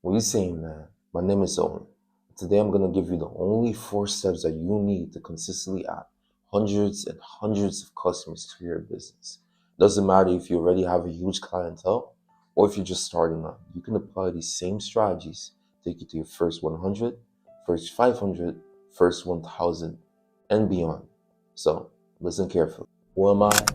What are you saying, man? My name is Owen. Today I'm gonna give you the only 4 steps that you need to consistently add hundreds and hundreds of customers to your business. Doesn't matter if you already have a huge clientele or if you're just starting out. You can apply these same strategies, take you to your first 100, first 500, first 1000, and beyond. So listen carefully. Who am I?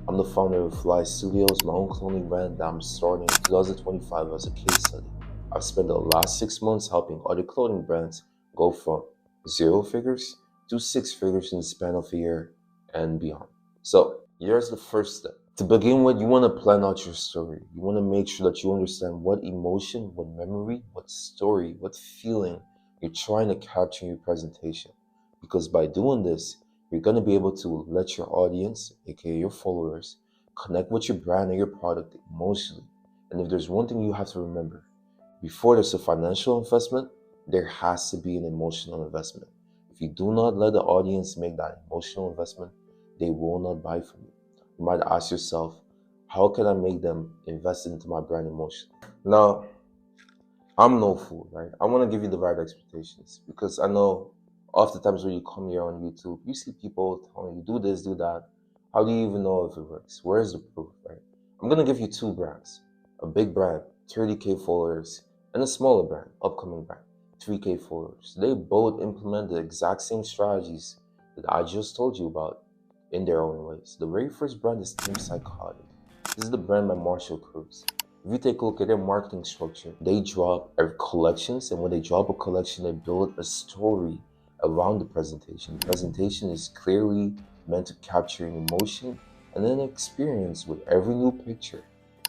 I'm the founder of Fly Studios, my own clothing brand that I'm starting in 2025 as a case study. I've spent the last 6 months helping other clothing brands go from 0 figures to 6 figures in the span of a year and beyond. So here's the first step. To begin with, you want to plan out your story. You want to make sure that you understand what emotion, what memory, what story, what feeling you're trying to capture in your presentation. Because by doing this, you're going to be able to let your audience, aka your followers, connect with your brand and your product emotionally. And if there's one thing you have to remember, before there's a financial investment, there has to be an emotional investment. If you do not let the audience make that emotional investment, they will not buy from you. You might ask yourself, how can I make them invest into my brand emotionally? Now, I'm no fool, right? I want to give you the right expectations because I know oftentimes when you come here on YouTube, you see people telling you, do this, do that. How do you even know if it works? Where is the proof, right? I'm going to give you two brands, a big brand, 30K followers, and a smaller brand, upcoming brand, 3K followers. They both implement the exact same strategies that I just told you about in their own ways. The very first brand is Team Psychotic. This is the brand by Marshall Cruz. If you take a look at their marketing structure, they drop collections, and when they drop a collection, they build a story around the presentation. The presentation is clearly meant to capture an emotion and an experience with every new picture,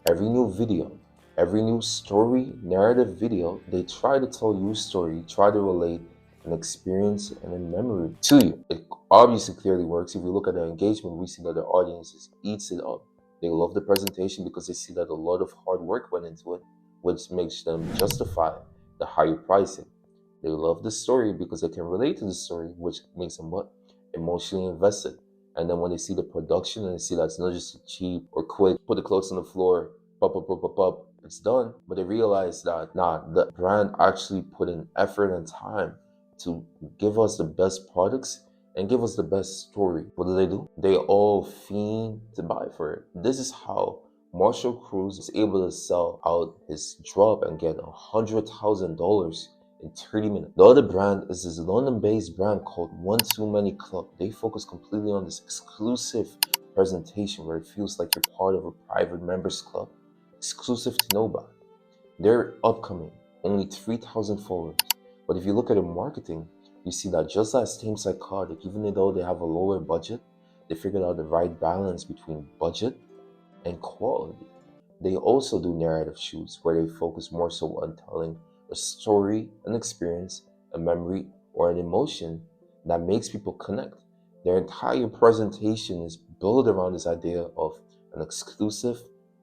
every new video, every new story, narrative video. They try to tell you a story, try to relate an experience and a memory to you. It obviously clearly works. If we look at the engagement, we see that the audience eats it up. They love the presentation because they see that a lot of hard work went into it, which makes them justify the higher pricing. They love the story because they can relate to the story, which makes them what? Emotionally invested. And then when they see the production and they see that it's not just cheap or quick, put the clothes on the floor, pop, pop, pop, pop, pop, it's done. But they realize that, nah, the brand actually put in effort and time to give us the best products and give us the best story. What do? They all fiend to buy for it. This is how Marshall Cruz was able to sell out his drop and get $100,000 in 30 minutes. The other brand is this London-based brand called One Too Many Club. They focus completely on this exclusive presentation where it feels like you're part of a private members club, exclusive to nobody. They're upcoming, only 3,000 followers. But if you look at the marketing, you see that just as Team Psychotic, even though they have a lower budget, they figured out the right balance between budget and quality. They also do narrative shoots where they focus more so on telling a story, an experience, a memory, or an emotion that makes people connect. Their entire presentation is built around this idea of an exclusive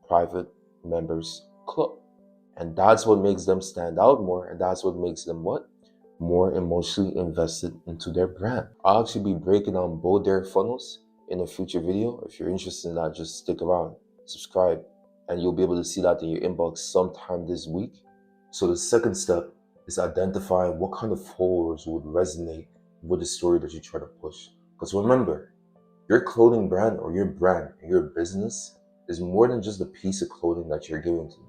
private members club. And that's what makes them stand out more, and that's what makes them what? More emotionally invested into their brand. I'll actually be breaking down both their funnels in a future video. If you're interested in that, just stick around, subscribe, and you'll be able to see that in your inbox sometime this week. So the second step is identifying what kind of followers would resonate with the story that you try to push. Because remember, your clothing brand or your brand, your business is more than just a piece of clothing that you're giving to them.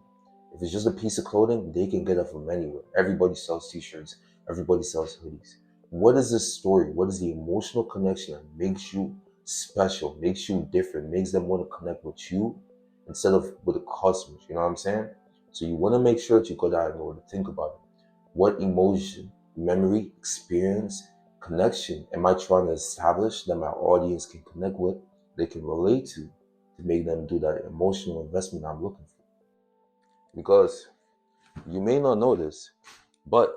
If it's just a piece of clothing, they can get it from anywhere. Everybody sells t-shirts, everybody sells hoodies. What is the story? What is the emotional connection that makes you special, makes you different, makes them want to connect with you instead of with the customers? You know what I'm saying? So you want to make sure that you got that in order to think about it. What emotion, memory, experience, connection am I trying to establish that my audience can connect with, they can relate to make them do that emotional investment I'm looking for? Because you may not know this, but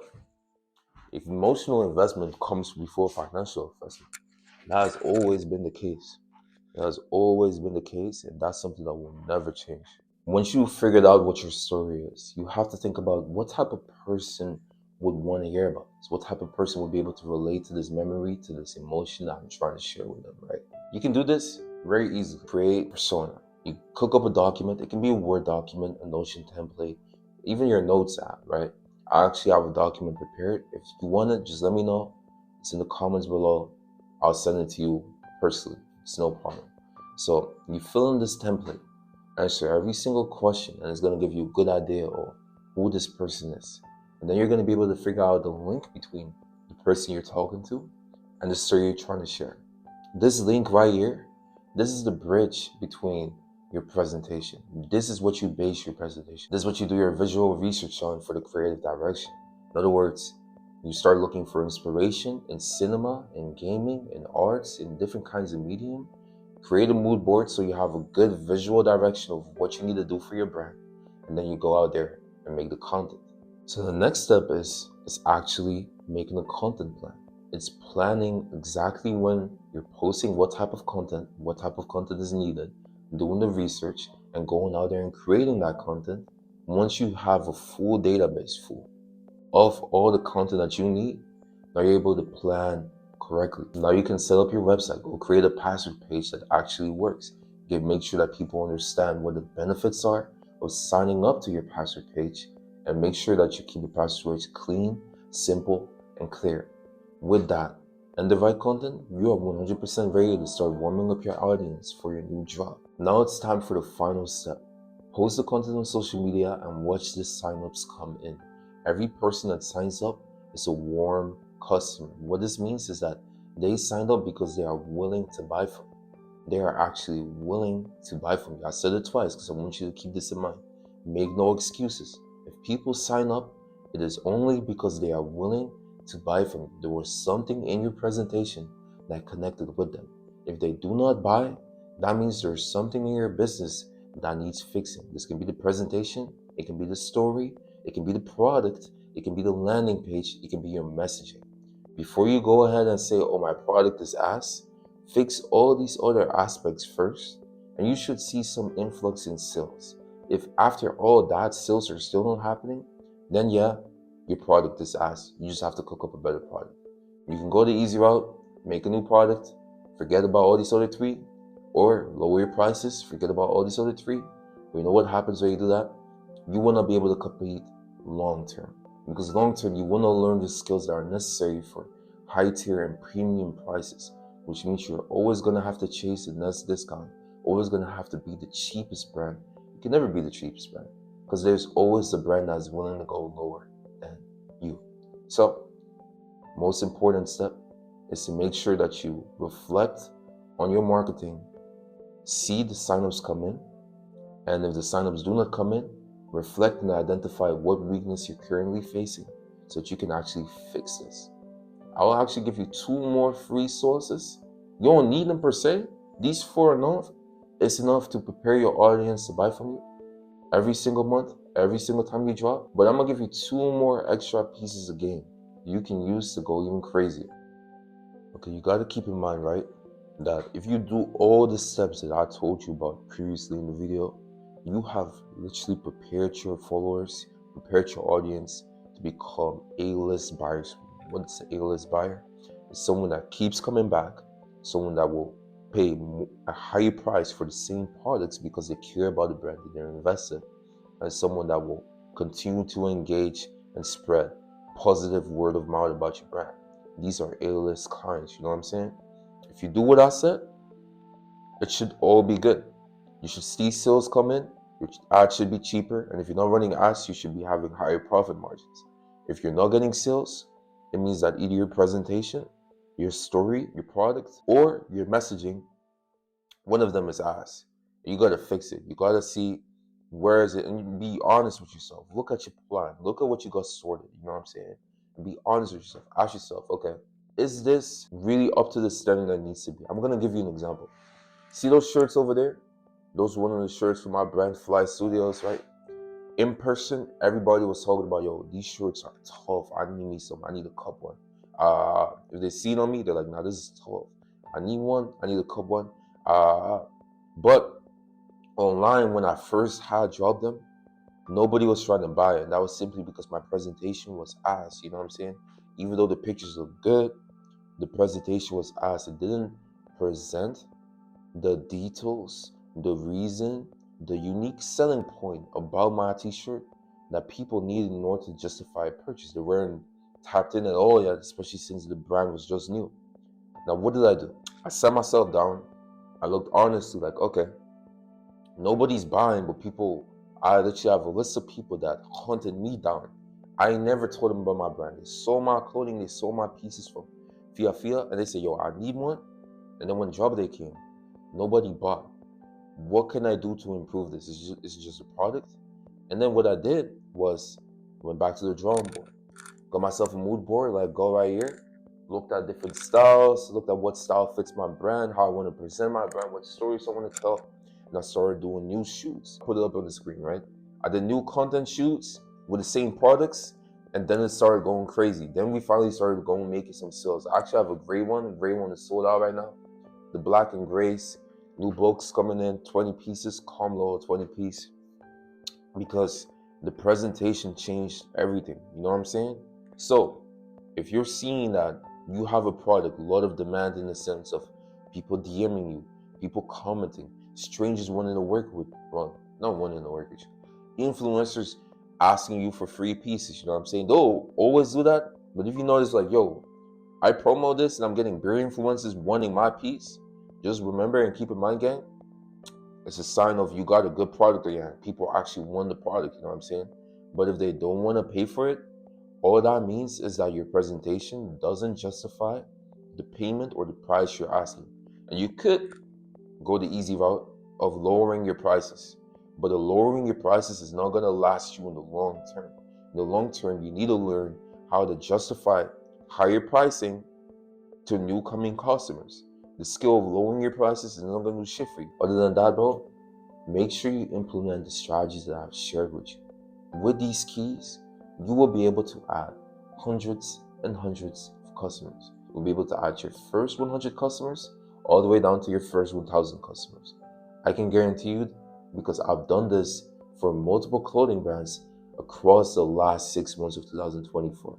if emotional investment comes before financial investment, that has always been the case. It has always been the case, and that's something that will never change. Once you figured out what your story is, you have to think about what type of person would want to hear about this. What type of person would be able to relate to this memory, to this emotion that I'm trying to share with them, right? You can do this very easily. Create persona. You cook up a document. It can be a Word document, a Notion template, even your notes app, right? I actually have a document prepared. If you want it, just let me know. It's in the comments below. I'll send it to you personally. It's no problem. So you fill in this template, answer every single question, and it's going to give you a good idea of who this person is. And then you're going to be able to figure out the link between the person you're talking to and the story you're trying to share. This link right here, this is the bridge between your presentation. This is what you base your presentation. This is what you do your visual research on for the creative direction. In other words, you start looking for inspiration in cinema, in gaming, in arts, in different kinds of medium. Create a mood board so you have a good visual direction of what you need to do for your brand. And then you go out there and make the content. So the next step is actually making a content plan. It's planning exactly when you're posting what type of content is needed, doing the research, and going out there and creating that content. Once you have a full database full of all the content that you need, now you're able to plan correctly. Now you can set up your website, go create a password page that actually works. Make sure that people understand what the benefits are of signing up to your password page, and make sure that you keep the password page clean, simple, and clear. With that and the right content, you are 100% ready to start warming up your audience for your new drop. Now it's time for the final step. Post the content on social media and watch the signups come in. Every person that signs up is a warm customer. What this means is that they signed up because they are willing to buy from you. They are actually willing to buy from you. I said it twice because I want you to keep this in mind. Make no excuses. If people sign up, it is only because they are willing to buy from you. There was something in your presentation that connected with them. If they do not buy, that means there's something in your business that needs fixing. This can be the presentation, it can be the story, it can be the product, it can be the landing page, it can be your messaging. Before you go ahead and say, oh, my product is ass, fix all these other aspects first, and you should see some influx in sales. If after all that sales are still not happening, then yeah, your product is ass. You just have to cook up a better product. You can go the easy route, make a new product, forget about all these other three, or lower your prices, forget about all these other three. But you know what happens when you do that? You want to be able to compete long term. Because long term, you want to learn the skills that are necessary for high tier and premium prices, which means you're always going to have to chase the next discount, always going to have to be the cheapest brand. You can never be the cheapest brand because there's always a brand that's willing to go lower than you. So, most important step is to make sure that you reflect on your marketing, see the signups come in, and if the signups do not come in, reflect and identify what weakness you're currently facing so that you can actually fix this. I will actually give you 2 more free sources. You don't need them per se. These 4 are enough. It's enough to prepare your audience to buy from you every single month, every single time you drop. But I'm gonna give you 2 more extra pieces of game you can use to go even crazier. Okay, you gotta keep in mind, right, that if you do all the steps that I told you about previously in the video, you have literally prepared your followers, prepared your audience to become A-list buyers. What's an A-list buyer? It's someone that keeps coming back, someone that will pay a higher price for the same products because they care about the brand that they're invested, and someone that will continue to engage and spread positive word of mouth about your brand. These are A-list clients, you know what I'm saying? If you do what I said, it should all be good. You should see sales come in, your ads should be cheaper, and if you're not running ads, you should be having higher profit margins. If you're not getting sales, it means that either your presentation, your story, your product, or your messaging, one of them is ass. You gotta fix it. You gotta see where is it, and be honest with yourself. Look at your plan. Look at what you got sorted. You know what I'm saying? And be honest with yourself. Ask yourself, okay, is this really up to the standard that it needs to be? I'm gonna give you an example. See those shirts over there? Those one of the shirts from my brand Fly Studios, right? In person, everybody was talking about, yo, these shirts are tough. I need me some. I need a cup one. If they see it on me, they're like, nah, this is tough. I need one. I need a cup one. But online, when I first had dropped them, nobody was trying to buy it. And that was simply because my presentation was ass. You know what I'm saying? Even though the pictures look good, the presentation was ass. It didn't present the details, the reason, the unique selling point about my t-shirt that people needed in order to justify a purchase. They weren't tapped in at all yet, especially since the brand was just new. Now, what did I do? I sat myself down. I looked honestly like, okay, nobody's buying, but people, I literally have a list of people that hunted me down. I never told them about my brand. They saw my clothing, they saw my pieces from Fia, and they said, yo, I need one. And then when drop day came, nobody bought. What can I do to improve this? Is it just a product? And then what I did was went back to the drawing board. Got myself a mood board, like go right here. Looked at different styles, looked at what style fits my brand, how I want to present my brand, what stories I want to tell. And I started doing new shoots. Put it up on the screen, right? I did new content shoots with the same products, and then it started going crazy. Then we finally started going making some sales. I actually have a gray one. The gray one is sold out right now. The black and grays, new books coming in, 20 pieces, Comlo, 20 piece. Because the presentation changed everything. You know what I'm saying? So if you're seeing that you have a product, a lot of demand in the sense of people DMing you, people commenting, strangers wanting to work with, well, not wanting to work with you, influencers asking you for free pieces, you know what I'm saying? They'll always do that. But if you notice, like, yo, I promo this and I'm getting beer influencers wanting my piece, just remember and keep in mind, gang, it's a sign of you got a good product in your hand. People actually want the product, you know what I'm saying? But if they don't want to pay for it, all that means is that your presentation doesn't justify the payment or the price you're asking. And you could go the easy route of lowering your prices. But the lowering your prices is not going to last you in the long term. In the long term, you need to learn how to justify higher pricing to new coming customers. The skill of lowering your prices is not going to do shit for you. Other than that, bro, make sure you implement the strategies that I've shared with you. With these keys, you will be able to add hundreds and hundreds of customers. You'll be able to add your first 100 customers all the way down to your first 1,000 customers. I can guarantee you, because I've done this for multiple clothing brands across the last 6 months of 2024.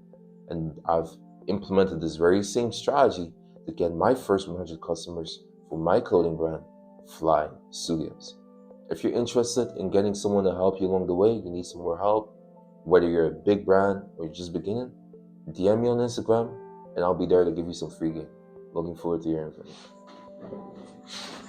And I've implemented this very same strategy to get my first 100 customers for my clothing brand, Fly Studios. If you're interested in getting someone to help you along the way, you need some more help, whether you're a big brand or you're just beginning, DM me on Instagram and I'll be there to give you some free game. Looking forward to hearing from you.